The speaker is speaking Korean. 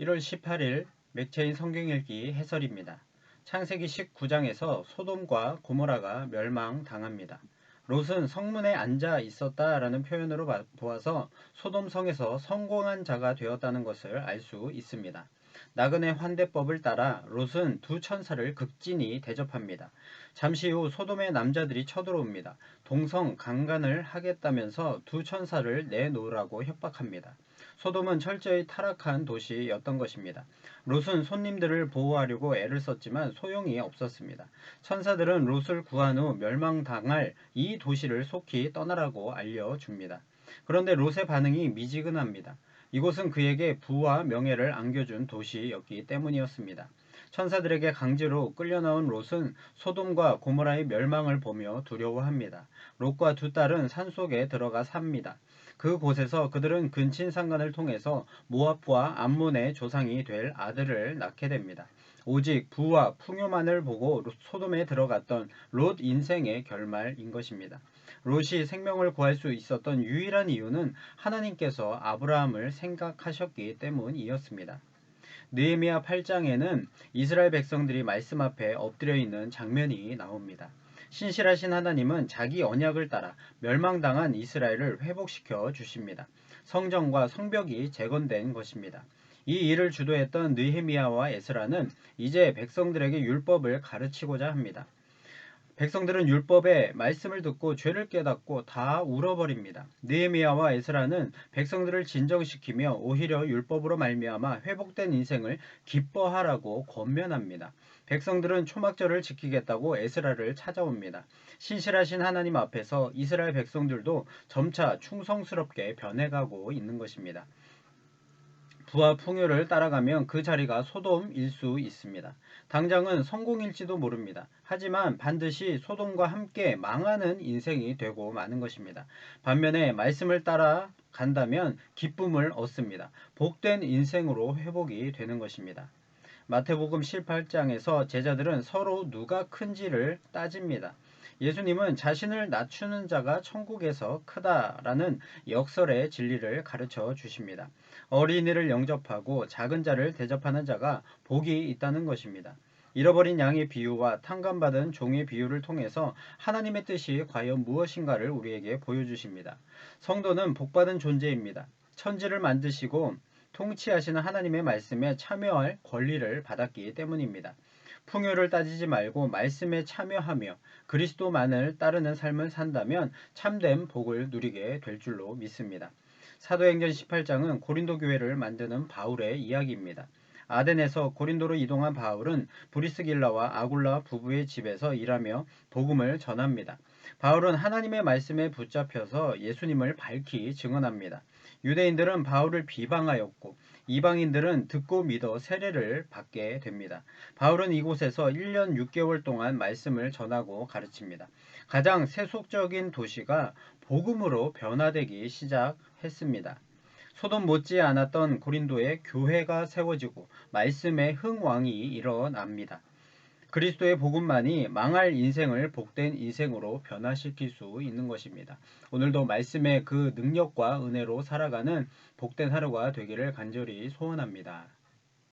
1월 18일 맥체인 성경읽기 해설입니다. 창세기 19장에서 소돔과 고모라가 멸망당합니다. 롯은 성문에 앉아 있었다라는 표현으로 보아서 소돔 성에서 성공한 자가 되었다는 것을 알 수 있습니다. 나그네 환대법을 따라 롯은 두 천사를 극진히 대접합니다. 잠시 후 소돔의 남자들이 쳐들어옵니다. 동성 강간을 하겠다면서 두 천사를 내놓으라고 협박합니다. 소돔은 철저히 타락한 도시였던 것입니다. 롯은 손님들을 보호하려고 애를 썼지만 소용이 없었습니다. 천사들은 롯을 구한 후 멸망당할 이 도시를 속히 떠나라고 알려줍니다. 그런데 롯의 반응이 미지근합니다. 이곳은 그에게 부와 명예를 안겨준 도시였기 때문이었습니다. 천사들에게 강제로 끌려나온 롯은 소돔과 고모라의 멸망을 보며 두려워합니다. 롯과 두 딸은 산속에 들어가 삽니다. 그곳에서 그들은 근친상간을 통해서 모압과 암몬의 조상이 될 아들을 낳게 됩니다. 오직 부와 풍요만을 보고 소돔에 들어갔던 롯 인생의 결말인 것입니다. 롯이 생명을 구할 수 있었던 유일한 이유는 하나님께서 아브라함을 생각하셨기 때문이었습니다. 느헤미야 8장에는 이스라엘 백성들이 말씀 앞에 엎드려 있는 장면이 나옵니다. 신실하신 하나님은 자기 언약을 따라 멸망당한 이스라엘을 회복시켜 주십니다. 성전과 성벽이 재건된 것입니다. 이 일을 주도했던 느헤미야와 에스라는 이제 백성들에게 율법을 가르치고자 합니다. 백성들은 율법의 말씀을 듣고 죄를 깨닫고 다 울어버립니다. 느헤미야와 에스라는 백성들을 진정시키며 오히려 율법으로 말미암아 회복된 인생을 기뻐하라고 권면합니다. 백성들은 초막절을 지키겠다고 에스라를 찾아옵니다. 신실하신 하나님 앞에서 이스라엘 백성들도 점차 충성스럽게 변해가고 있는 것입니다. 부와 풍요를 따라가면 그 자리가 소돔일 수 있습니다. 당장은 성공일지도 모릅니다. 하지만 반드시 소돔과 함께 망하는 인생이 되고 마는 것입니다. 반면에 말씀을 따라 간다면 기쁨을 얻습니다. 복된 인생으로 회복이 되는 것입니다. 마태복음 18장에서 제자들은 서로 누가 큰지를 따집니다. 예수님은 자신을 낮추는 자가 천국에서 크다라는 역설의 진리를 가르쳐 주십니다. 어린이를 영접하고 작은 자를 대접하는 자가 복이 있다는 것입니다. 잃어버린 양의 비유와 탕감받은 종의 비유를 통해서 하나님의 뜻이 과연 무엇인가를 우리에게 보여주십니다. 성도는 복받은 존재입니다. 천지를 만드시고 통치하시는 하나님의 말씀에 참여할 권리를 받았기 때문입니다. 풍요를 따지지 말고 말씀에 참여하며 그리스도만을 따르는 삶을 산다면 참된 복을 누리게 될 줄로 믿습니다. 사도행전 18장은 고린도 교회를 만드는 바울의 이야기입니다. 아덴에서 고린도로 이동한 바울은 브리스길라와 아굴라 부부의 집에서 일하며 복음을 전합니다. 바울은 하나님의 말씀에 붙잡혀서 예수님을 밝히 증언합니다. 유대인들은 바울을 비방하였고 이방인들은 듣고 믿어 세례를 받게 됩니다. 바울은 이곳에서 1년 6개월 동안 말씀을 전하고 가르칩니다. 가장 세속적인 도시가 복음으로 변화되기 시작했습니다. 소돔 못지 않았던 고린도에 교회가 세워지고 말씀의 흥왕이 일어납니다. 그리스도의 복음만이 망할 인생을 복된 인생으로 변화시킬 수 있는 것입니다. 오늘도 말씀의 그 능력과 은혜로 살아가는 복된 하루가 되기를 간절히 소원합니다.